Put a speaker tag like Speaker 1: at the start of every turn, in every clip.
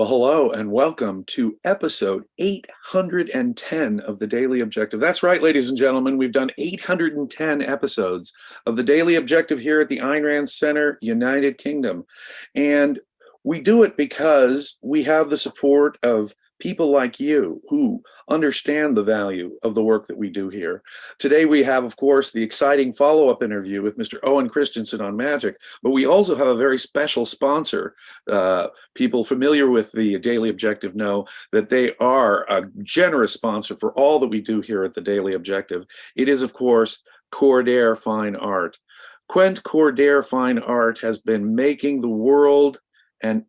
Speaker 1: Well, hello and welcome to episode 810 of the Daily Objective. That's right, ladies and gentlemen, we've done 810 episodes of the Daily Objective here at the Ayn Rand Center, United Kingdom. And we do it because we have the support of people like you who understand the value of the work that we do here. Today we have, of course, the exciting follow-up interview with Mr. Owen Christensen on magic, but we also have a very special sponsor. People familiar with the Daily Objective know that they are a generous sponsor for all that we do here at the Daily Objective. It is, of course, Cordair Fine Art. Quent Cordair Fine Art has been making the world an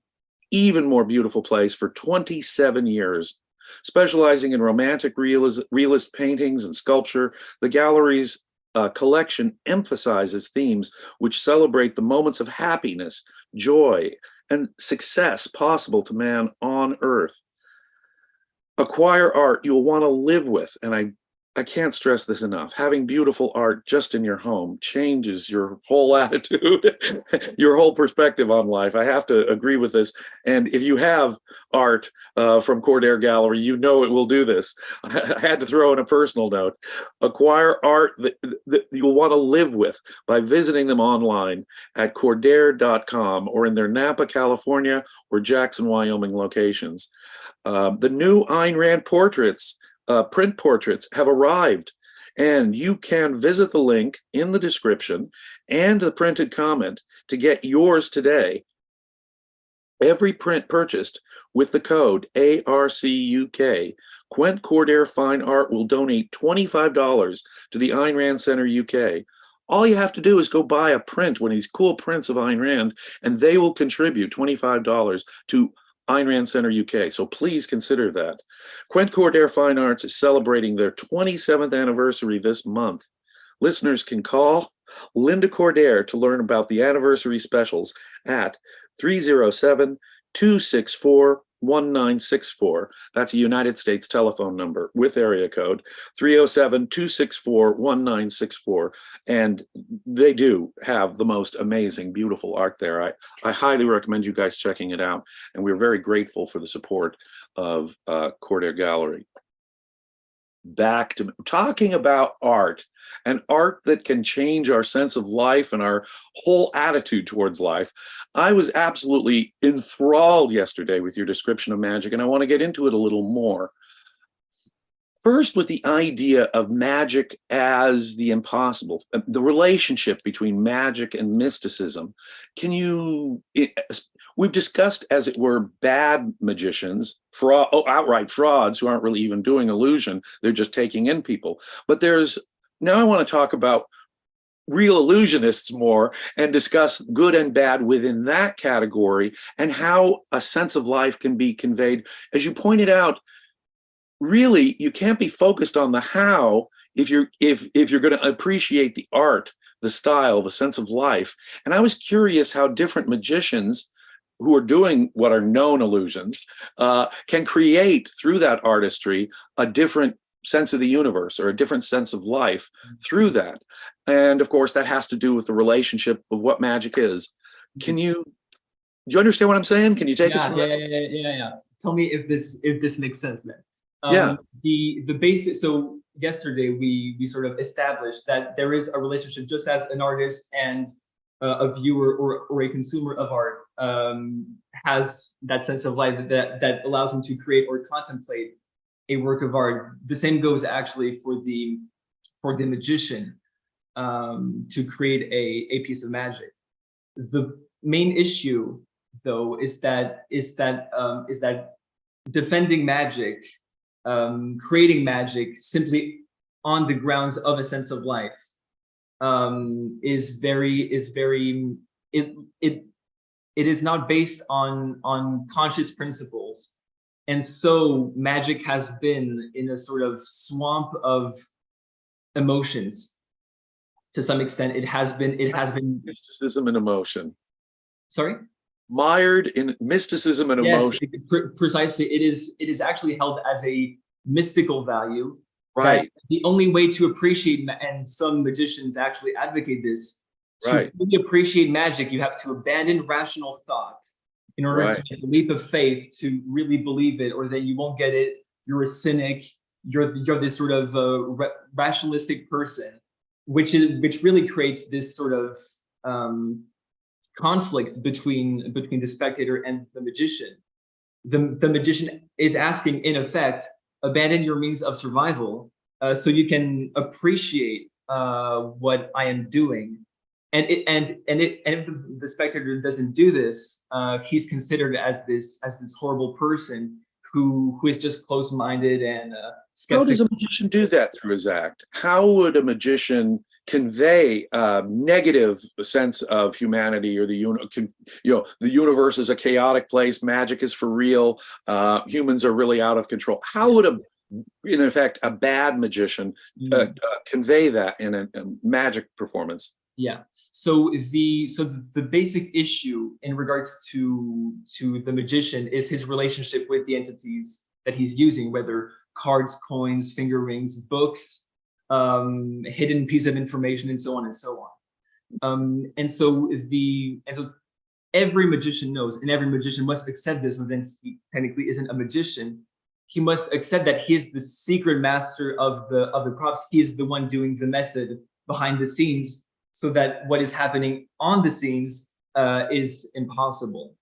Speaker 1: even more beautiful place for 27 years. Specializing in romantic realist paintings and sculpture, the gallery's collection emphasizes themes which celebrate the moments of happiness, joy, and success possible to man on Earth. Acquire art you'll want to live with, and I can't stress this enough. Having beautiful art just in your home changes your whole attitude, your whole perspective on life. I have to agree with this. And if you have art from Cordair Gallery, you know it will do this. I had to throw in a personal note. Acquire art that you'll want to live with by visiting them online at cordair.com or in their Napa, California or Jackson, Wyoming locations. The new Ayn Rand portraits, print portraits have arrived, and you can visit the link in the description and the printed comment to get yours today. Every print purchased with the code ARCUK, Quent Cordair Fine Art will donate $25 to the Ayn Rand Center UK. All you have to do is go buy a print, one of these cool prints of Ayn Rand, and they will contribute $25 to Ayn Rand Center UK, so please consider that. Quent Cordair Fine Arts is celebrating their 27th anniversary this month. Listeners can call Linda Cordair to learn about the anniversary specials at 307-264-1964. That's a United States telephone number with area code 307-264-1964. And they do have the most amazing, beautiful art there. I highly recommend you guys checking it out. And we're very grateful for the support of Cordair Gallery. Back to talking about art, and art that can change our sense of life and our whole attitude towards life. I was absolutely enthralled yesterday with your description of magic, and I want to get into it a little more. First, with the idea of magic as the impossible, the relationship between magic and mysticism. We've discussed, as it were, bad magicians, outright frauds who aren't really even doing illusion. They're just taking in people. But now I want to talk about real illusionists more and discuss good and bad within that category and how a sense of life can be conveyed. As you pointed out, really, you can't be focused on the how if you're going to appreciate the art, the style, the sense of life. And I was curious how different magicians who are doing what are known illusions can create through that artistry a different sense of the universe or a different sense of life through that. And of course, that has to do with the relationship of what magic is. Do you understand what I'm saying? Can you take us through that?
Speaker 2: Yeah. Tell me if this makes sense then.
Speaker 1: Yeah.
Speaker 2: The basic. So yesterday we sort of established that there is a relationship, just as an artist and a viewer or a consumer of art has that sense of life that allows him to create or contemplate a work of art. The same goes actually for the magician to create a piece of magic. The main issue, though, is that defending magic, creating magic simply on the grounds of a sense of life it is not based on conscious principles. And so magic has been in a sort of swamp of emotions. To some extent, it has been
Speaker 1: mysticism and emotion.
Speaker 2: Sorry?
Speaker 1: Mired in mysticism and emotion.
Speaker 2: Yes, precisely. It is actually held as a mystical value.
Speaker 1: Right.
Speaker 2: The only way to appreciate, and some magicians actually advocate this, to
Speaker 1: right.
Speaker 2: fully appreciate magic, you have to abandon rational thought in order to make a leap of faith to really believe it, or that you won't get it, you're a cynic, you're this sort of rationalistic person, which really creates this sort of conflict between the spectator and the magician. The magician is asking, in effect, abandon your means of survival so you can appreciate what I am doing. And if the spectator doesn't do this, he's considered as this horrible person who is just closed-minded and skeptical.
Speaker 1: How does a magician do that through his act? How would a magician convey a negative sense of humanity, or the universe is a chaotic place, magic is for real, humans are really out of control? How would in effect a bad magician convey that in a magic performance?
Speaker 2: Yeah. So the basic issue in regards to the magician is his relationship with the entities that he's using, whether cards, coins, finger rings, books, hidden piece of information, and so on and so on. And so every magician knows, and every magician must accept this, but then he technically isn't a magician. He must accept that he is the secret master of the props. He is the one doing the method behind the scenes, so that what is happening on the scenes is impossible.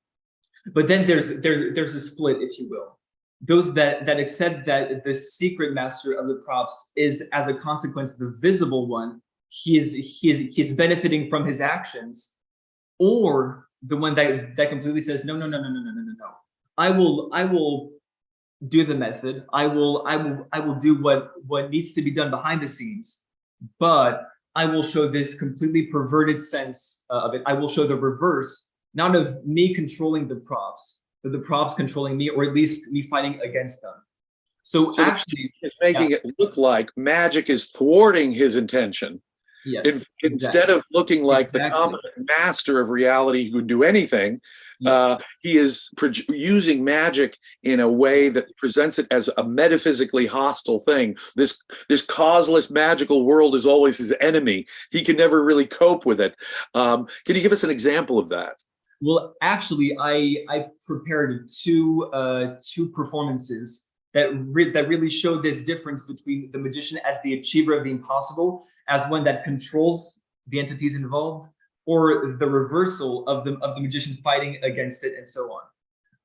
Speaker 2: But then there's a split, if you will. Those that accept that the secret master of the props is, as a consequence, the visible one. He's benefiting from his actions, or the one that completely says no. I will do the method. I will do what needs to be done behind the scenes, but I will show this completely perverted sense of it. I will show the reverse, not of me controlling the props, but the props controlling me, or at least me fighting against them. So actually,
Speaker 1: it's making it look like magic is thwarting his intention.
Speaker 2: Yes,
Speaker 1: Instead of looking like the competent master of reality who can do anything, he is using magic in a way that presents it as a metaphysically hostile thing. This causeless magical world is always his enemy. He can never really cope with it. Can you give us an example of that?
Speaker 2: Well, actually, I prepared two performances that really show this difference between the magician as the achiever of the impossible, as one that controls the entities involved, or the reversal of the magician fighting against it, and so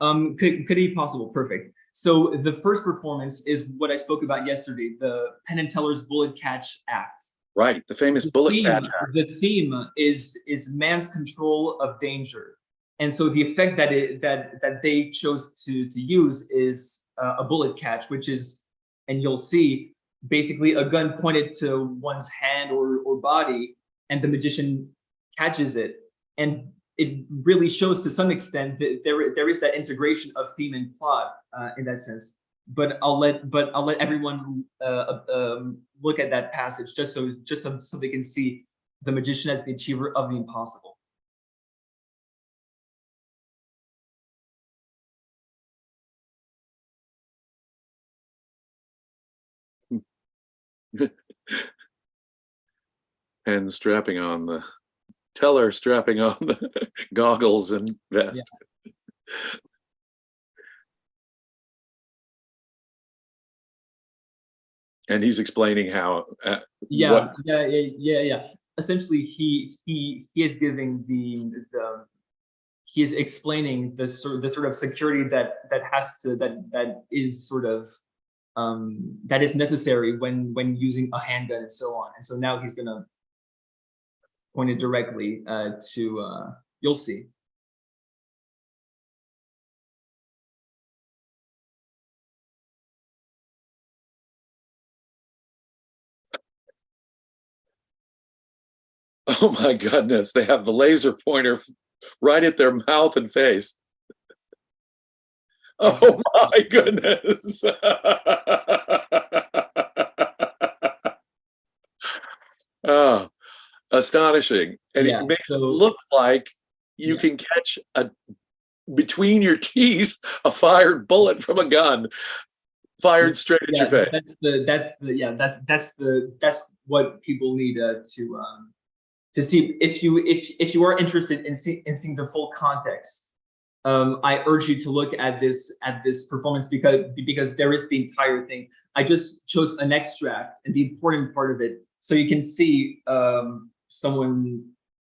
Speaker 2: on. Could it be possible? Perfect. So the first performance is what I spoke about yesterday, the Penn and Teller's bullet catch act.
Speaker 1: Right, the famous bullet catch act.
Speaker 2: The theme is man's control of danger. And so the effect that they chose to use is a bullet catch, which is, and you'll see, basically a gun pointed to one's hand or body, and the magician catches it. And it really shows to some extent that there is that integration of theme and plot in that sense. But I'll let everyone look at that passage just so they can see the magician as the achiever of the impossible.
Speaker 1: And strapping on the Teller, strapping on the goggles and vest. Yeah. And he's explaining how.
Speaker 2: Yeah. Essentially, he is giving he is explaining the sort of security that is sort of that is necessary when using a handgun and so on. And so now he's gonna point it directly to you'll see.
Speaker 1: Oh my goodness, they have the laser pointer right at their mouth and face. Oh my goodness. Oh, astonishing. And it makes it look like you can catch between your teeth a fired bullet from a gun fired straight at your face.
Speaker 2: That's what people need to see. If you are interested in seeing the full context I urge you to look at this performance because there is the entire thing. I just chose an extract and the important part of it, so you can see someone.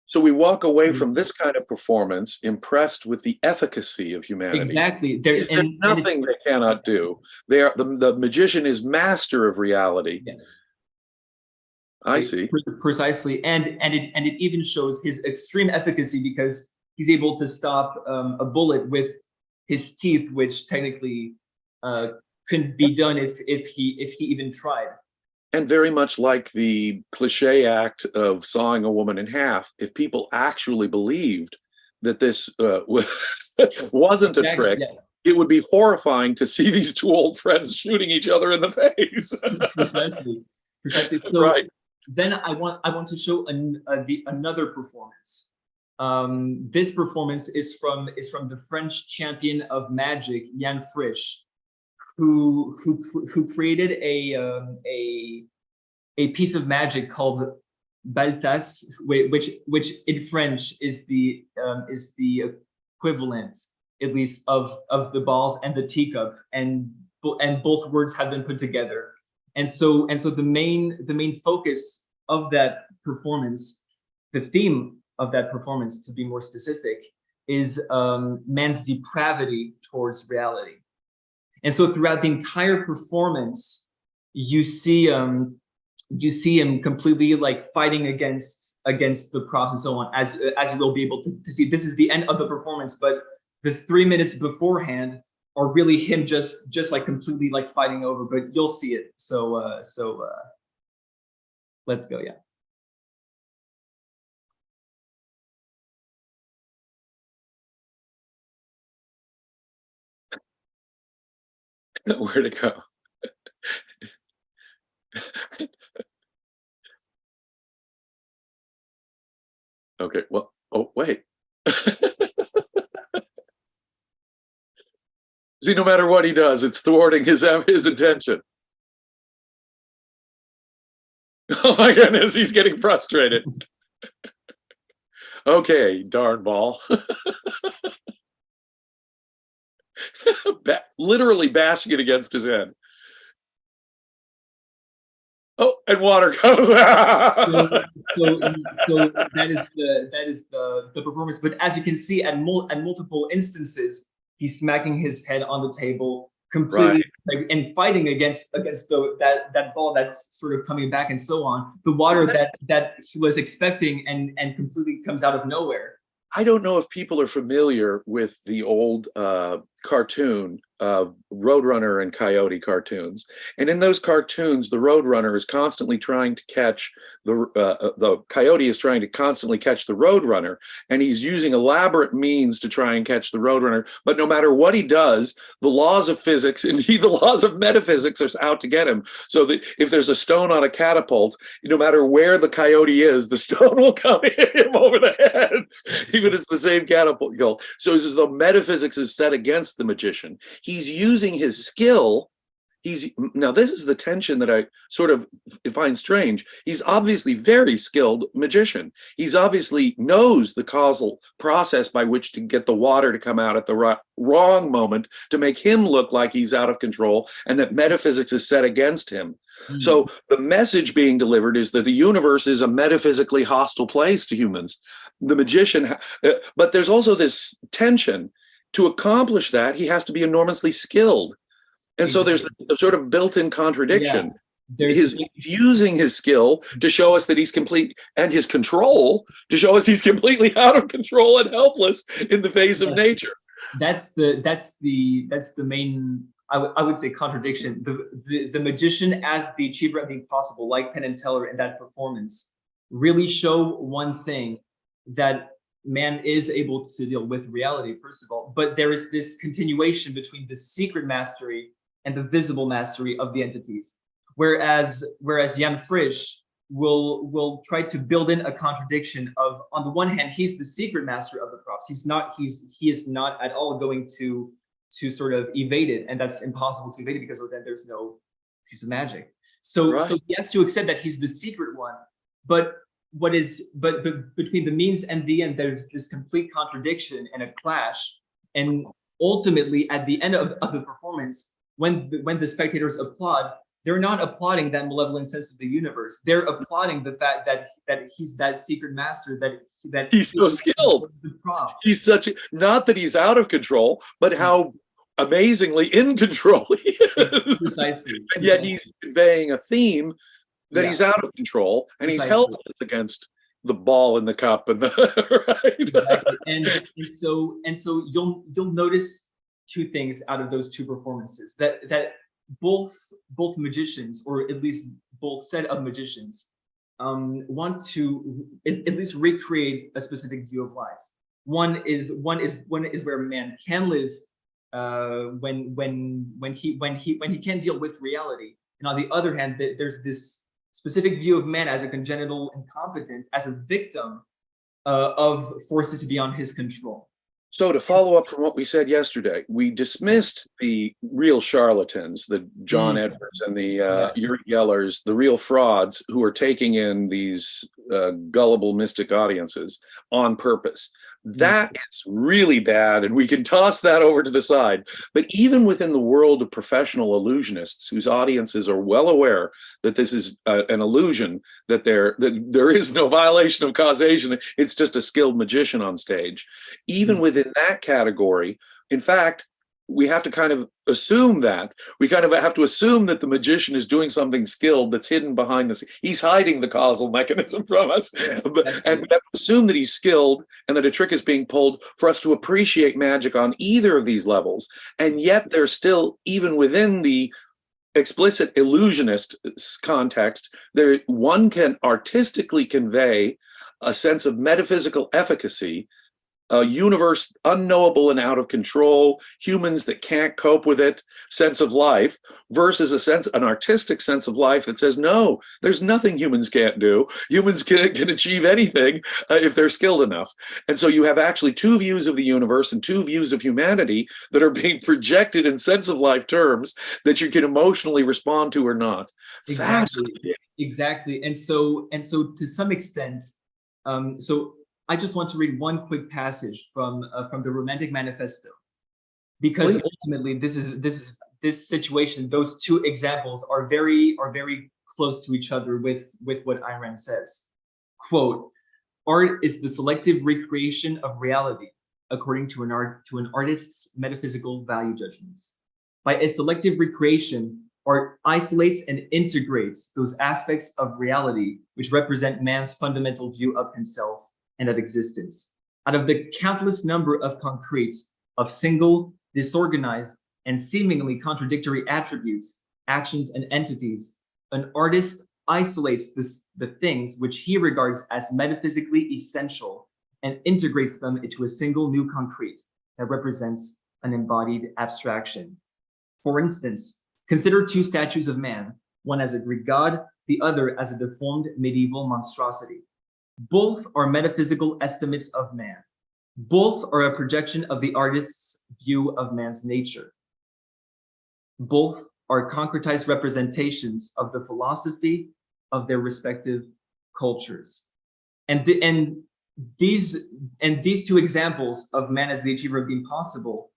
Speaker 1: So we walk away from this kind of performance impressed with the efficacy of humanity.
Speaker 2: Exactly.
Speaker 1: There's nothing they cannot do. They are the magician is master of reality.
Speaker 2: Yes.
Speaker 1: I see.
Speaker 2: Precisely, and it even shows his extreme efficacy because he's able to stop a bullet with his teeth, which technically couldn't be done if he even tried.
Speaker 1: And very much like the cliche act of sawing a woman in half, if people actually believed that this wasn't a trick, it would be horrifying to see these two old friends shooting each other in the face.
Speaker 2: Precisely. So right. Then I want to show another performance. This performance is from the French champion of magic, Jan Frisch, who created a piece of magic called Baltas, which in French is the equivalent, at least, of the balls and the teacup, and both words have been put together. And so the main focus of that performance, the theme of that performance, to be more specific, is man's depravity towards reality. And so throughout the entire performance, you see him completely like fighting against the props and so on, as you will be able to see. This is the end of the performance, but the 3 minutes beforehand are really him just like completely like fighting over, but you'll see it. So let's go. Yeah.
Speaker 1: Where to go? Okay, well, oh, wait. See, no matter what he does, it's thwarting his intention. Oh my goodness, he's getting frustrated. Okay, darn ball. Literally bashing it against his head. Oh, and water comes.
Speaker 2: so that is the performance. But as you can see, at multiple instances, he's smacking his head on the table completely, right, and fighting against that ball that's sort of coming back and so on. The water that he was expecting and completely comes out of nowhere.
Speaker 1: I don't know if people are familiar with the old cartoon Roadrunner and Coyote cartoons, and in those cartoons, the Roadrunner is constantly trying to catch the Coyote is trying to constantly catch the Roadrunner, and he's using elaborate means to try and catch the Roadrunner. But no matter what he does, the laws of physics, indeed the laws of metaphysics, are out to get him. So that if there's a stone on a catapult, no matter where the Coyote is, the stone will come hit him over the head, even if it's the same catapult. So it's as though metaphysics is set against the magician. He's using his skill. Now this is the tension that I sort of find strange. He's obviously very skilled magician. He's obviously knows the causal process by which to get the water to come out at the wrong moment to make him look like he's out of control, and that metaphysics is set against him. Mm. So the message being delivered is that the universe is a metaphysically hostile place to humans. The magician, but there's also this tension. To accomplish that, he has to be enormously skilled. And so there's a sort of built-in contradiction. Yeah, he's using his skill to show us that he's complete, and his control to show us he's completely out of control and helpless in the face of nature.
Speaker 2: That's the main, I would say, contradiction. The magician as the achiever of the impossible, like Penn and Teller in that performance, really show one thing, that man is able to deal with reality, first of all, but there is this continuation between the secret mastery and the visible mastery of the entities. Whereas Jan Frisch will try to build in a contradiction of, on the one hand, he's the secret master of the props. He is not at all going to sort of evade it, and that's impossible to evade it because then there's no piece of magic. So he has to accept that he's the secret one, but between the means and the end, there's this complete contradiction and a clash, And ultimately, at the end of the performance, when the spectators applaud, they're not applauding that malevolent sense of the universe. They're applauding the fact that he's that secret master, that
Speaker 1: He's so skilled.
Speaker 2: The prop.
Speaker 1: He's not that he's out of control, but how amazingly in control he is.
Speaker 2: Precisely.
Speaker 1: And yet he's conveying a theme that
Speaker 2: Yeah.
Speaker 1: he's out of control, and he's
Speaker 2: Precisely.
Speaker 1: helpless against the ball in the cup and the right.
Speaker 2: Exactly. And so you'll notice two things out of those two performances, that both magicians, or at least both set of magicians, want to at least recreate a specific view of life. One is where man can live when he can deal with reality, and on the other hand, there's this specific view of man as a congenital incompetent, as a victim of forces beyond his control.
Speaker 1: So to follow up from what we said yesterday, we dismissed the real charlatans, the John Edwards and the Uri Gellers, the real frauds who are taking in these gullible mystic audiences on purpose. That is really bad, and we can toss that over to the side. But even within the world of professional illusionists, whose audiences are well aware that this is an illusion, that there is no violation of causation, it's just a skilled magician on stage. Even within that category, in fact, we have to kind of assume that. We kind of have to assume that the magician is doing something skilled that's hidden behind the scenes. He's hiding the causal mechanism from us. And we have to assume that he's skilled and that a trick is being pulled for us to appreciate magic on either of these levels. And yet there's still, even within the explicit illusionist context, one can artistically convey a sense of metaphysical efficacy, a universe unknowable and out of control, humans that can't cope with it, sense of life, versus an artistic sense of life that says, no, there's nothing humans can't do. Humans can achieve anything if they're skilled enough. And so you have actually two views of the universe and two views of humanity that are being projected in sense of life terms that you can emotionally respond to or not.
Speaker 2: Exactly. And so to some extent, so I just want to read one quick passage from the Romantic Manifesto, because ultimately this situation, those two examples are very close to each other with what Ayn Rand says. Quote, "Art is the selective recreation of reality according to an artist's metaphysical value judgments. By a selective recreation, art isolates and integrates those aspects of reality which represent man's fundamental view of himself and of existence. Out of the countless number of concretes, of single, disorganized, and seemingly contradictory attributes, actions, and entities, an artist isolates the things which he regards as metaphysically essential and integrates them into a single new concrete that represents an embodied abstraction. For instance, consider two statues of man, one as a Greek god, the other as a deformed medieval monstrosity. Both are metaphysical estimates of man. Both are a projection of the artist's view of man's nature. Both are concretized representations of the philosophy of their respective cultures." And these two examples of man as the achiever of the impossible,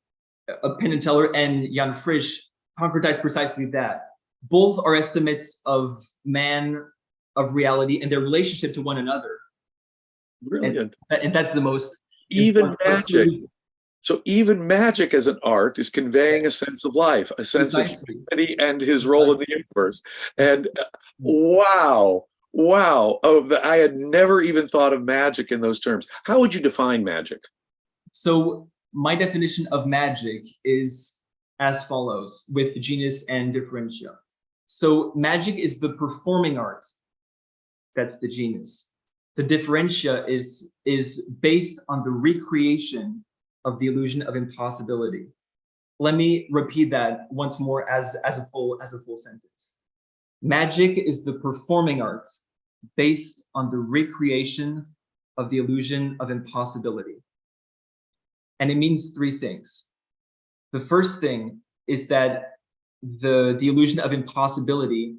Speaker 2: Penn and Teller and Jan Frisch, concretize precisely that. Both are estimates of man, of reality, and their relationship to one another.
Speaker 1: Brilliant.
Speaker 2: And that's the most
Speaker 1: even magic. So even magic as an art is conveying a sense of life, a sense of humanity and his role in the universe. And wow, I had never even thought of magic in those terms. How would you define magic?
Speaker 2: So my definition of magic is as follows, with genus and differentia. So magic is the performing art. That's the genus. The differentia is based on the recreation of the illusion of impossibility. Let me repeat that once more as a full sentence. Magic is the performing art based on the recreation of the illusion of impossibility. And it means three things. The first thing is that the illusion of impossibility,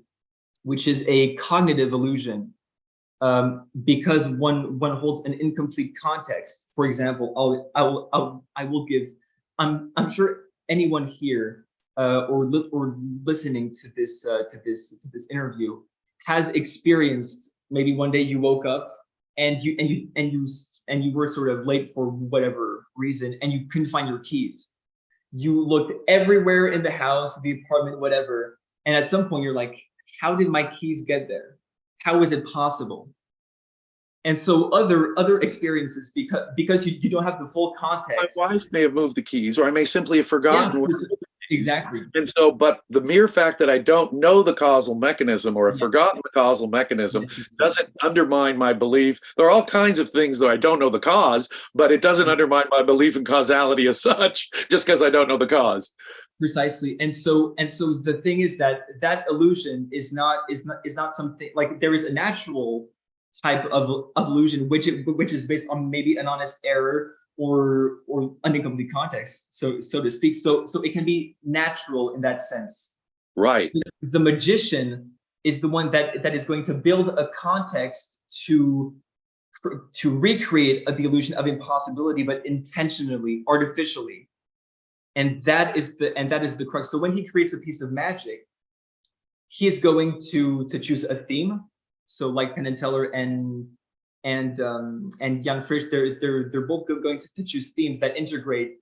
Speaker 2: which is a cognitive illusion, because one holds an incomplete context. For example, I will give I'm sure anyone here or listening to this interview has experienced, maybe one day you woke up and you were sort of late for whatever reason, and you couldn't find your keys. You looked everywhere in the house, the apartment, whatever, and at some point you're like, how did my keys get there? How is it possible? And so other experiences, because you don't have the full context.
Speaker 1: My wife may have moved the keys, or I may simply have forgotten.
Speaker 2: Yeah, exactly.
Speaker 1: And so, but the mere fact that I don't know the causal mechanism, or have forgotten the causal mechanism, doesn't undermine my belief. There are all kinds of things that I don't know the cause, but it doesn't undermine my belief in causality as such, just because I don't know the cause.
Speaker 2: Precisely. And so the thing is that illusion is not something like, there is a natural type of illusion which is based on maybe an honest error or an incomplete context, so to speak. So it can be natural in that sense.
Speaker 1: Right.
Speaker 2: The magician is the one that is going to build a context to recreate the illusion of impossibility, but intentionally, artificially. And that is the crux. So when he creates a piece of magic, he's going to choose a theme. So like Penn and Teller and Jan Frisch, they're both going to choose themes that integrate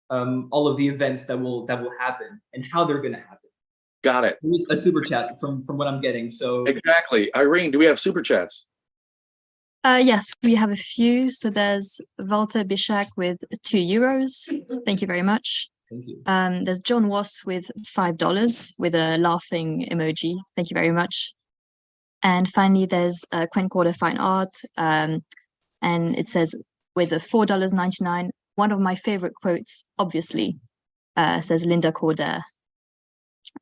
Speaker 2: all of the events that will happen and how they're going to happen.
Speaker 1: Got it.
Speaker 2: There's a super chat from what I'm getting. So
Speaker 1: exactly, Irene, do we have super chats?
Speaker 3: Yes, we have a few. So there's Walter Bishak with €2. Thank you very much.
Speaker 2: Thank you.
Speaker 3: There's John Wass with $5 with a laughing emoji. Thank you very much. And finally, there's Quent Cordair Fine Art, and it says with a $4.99. One of my favorite quotes, obviously, says Linda Cordair,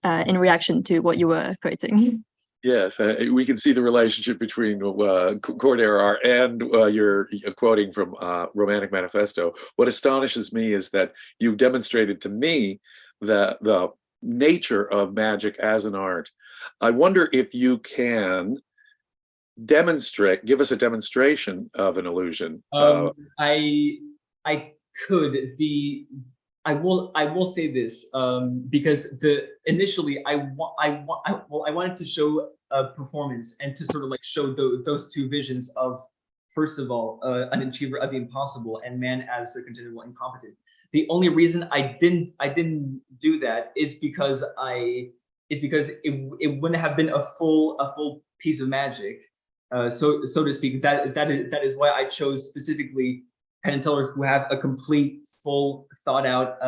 Speaker 3: in reaction to what you were quoting.
Speaker 1: Yes, we can see the relationship between Cordair art and your quoting from Romantic Manifesto. What astonishes me is that you've demonstrated to me the nature of magic as an art. I wonder if you can give us a demonstration of an illusion.
Speaker 2: I could. I will say this, because initially I wanted to show a performance and to sort of like show those two visions of, first of all, an achiever of the impossible and man as a congenital incompetent. The only reason I didn't do that is because it wouldn't have been a full piece of magic, so to speak. That is why I chose specifically Penn and Teller, who have a complete, full, thought out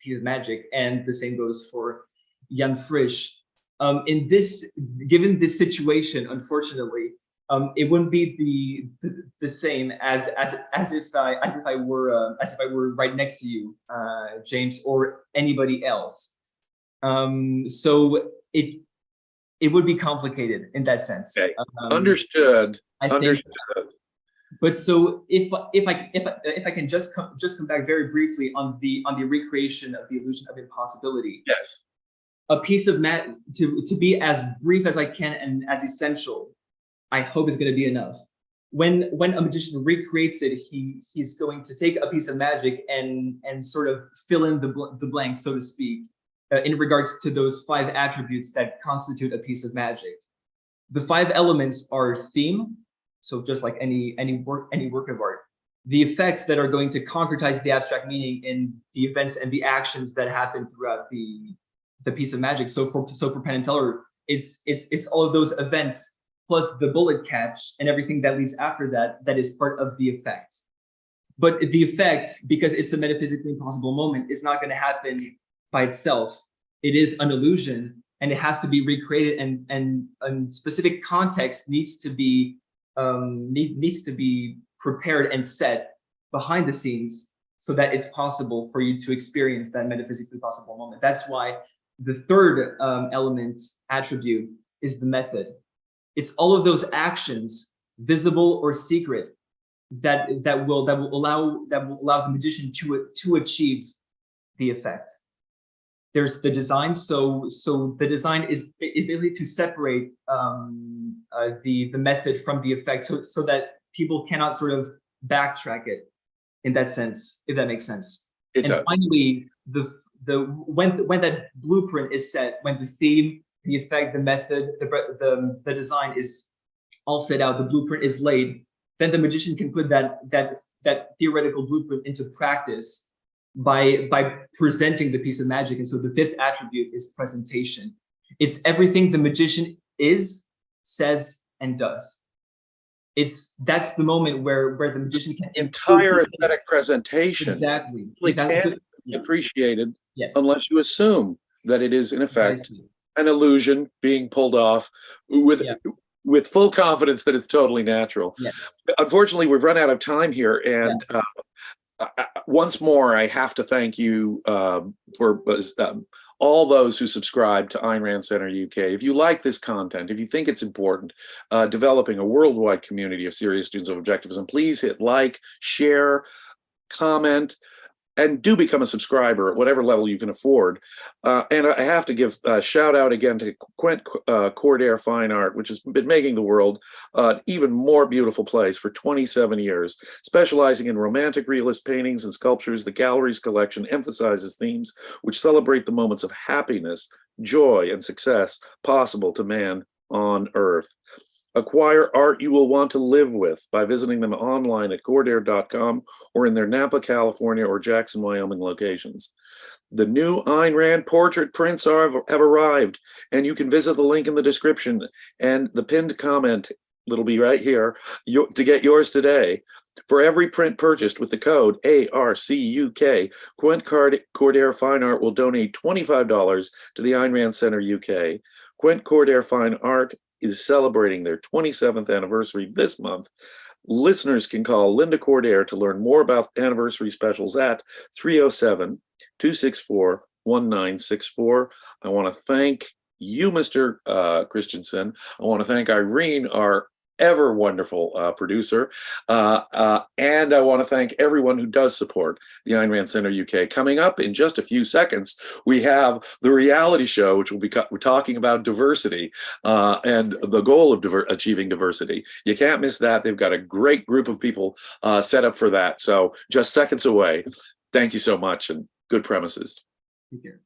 Speaker 2: piece of magic, and the same goes for Jan Frisch. Given this situation, unfortunately, it wouldn't be the same as if I were right next to you, James, or anybody else. So it would be complicated in that sense.
Speaker 1: Okay. Understood. Understood.
Speaker 2: But so if I can just come back very briefly on the recreation of the illusion of impossibility.
Speaker 1: Yes.
Speaker 2: A piece of to be as brief as I can and as essential, I hope is going to be enough. When a magician recreates it, he's going to take a piece of magic and sort of fill in the blank, so to speak, in regards to those 5 attributes that constitute a piece of magic. The 5 elements are theme, so just like any work of art. The effects that are going to concretize the abstract meaning in the events and the actions that happen throughout the piece of magic. So for Penn and Teller, it's all of those events plus the bullet catch and everything that leads after that is part of the effect. But the effect, because it's a metaphysically impossible moment, is not going to happen by itself. It is an illusion, and it has to be recreated, and a specific context needs to be prepared and set behind the scenes so that it's possible for you to experience that metaphysically possible moment. That's why the third attribute is the method. It's all of those actions, visible or secret, that will allow the magician to achieve the effect. There's the design. So the design is basically to separate the method from the effect, so that people cannot sort of backtrack it in that sense, if that makes sense.
Speaker 1: It
Speaker 2: And
Speaker 1: does.
Speaker 2: finally, when that blueprint is set, when the theme, the effect, the method, the design is all set out, the blueprint is laid, then the magician can put that theoretical blueprint into practice by presenting the piece of magic. And so the fifth attribute is presentation. It's everything the magician is, says, and does. That's the moment where the magician can
Speaker 1: Entire aesthetic presentation
Speaker 2: exactly
Speaker 1: can't be appreciated
Speaker 2: yes
Speaker 1: unless you assume that it is in effect
Speaker 2: precisely.
Speaker 1: an illusion being pulled off with full confidence that it's totally natural.
Speaker 2: Yes.
Speaker 1: Unfortunately, we've run out of time here, and once more, I have to thank you for all those who subscribe to Ayn Rand Center UK. If you like this content, if you think it's important, developing a worldwide community of serious students of objectivism, please hit like, share, comment, and do become a subscriber at whatever level you can afford. And I have to give a shout out again to Quent Cordair Fine Art, which has been making the world an even more beautiful place for 27 years. Specializing in romantic realist paintings and sculptures, the gallery's collection emphasizes themes which celebrate the moments of happiness, joy, and success possible to man on Earth. Acquire art you will want to live with by visiting them online at cordair.com or in their Napa, California or Jackson, Wyoming locations. The new Ayn Rand portrait prints have arrived, and you can visit the link in the description and the pinned comment that'll be right here to get yours today. For every print purchased with the code ARCUK, Quent Cordair Fine Art will donate $25 to the Ayn Rand Center UK. Quent Cordair Fine Art is celebrating their 27th anniversary this month. Listeners can call Linda Cordair to learn more about anniversary specials at 307-264-1964. I want to thank you, Mr. Christensen. I want to thank Irene, our ever wonderful producer. And I want to thank everyone who does support the Ayn Rand Center UK. Coming up in just a few seconds, we have the reality show, which we're talking about diversity and the goal of achieving diversity. You can't miss that. They've got a great group of people set up for that. So just seconds away. Thank you so much, and good premises.
Speaker 2: Take care.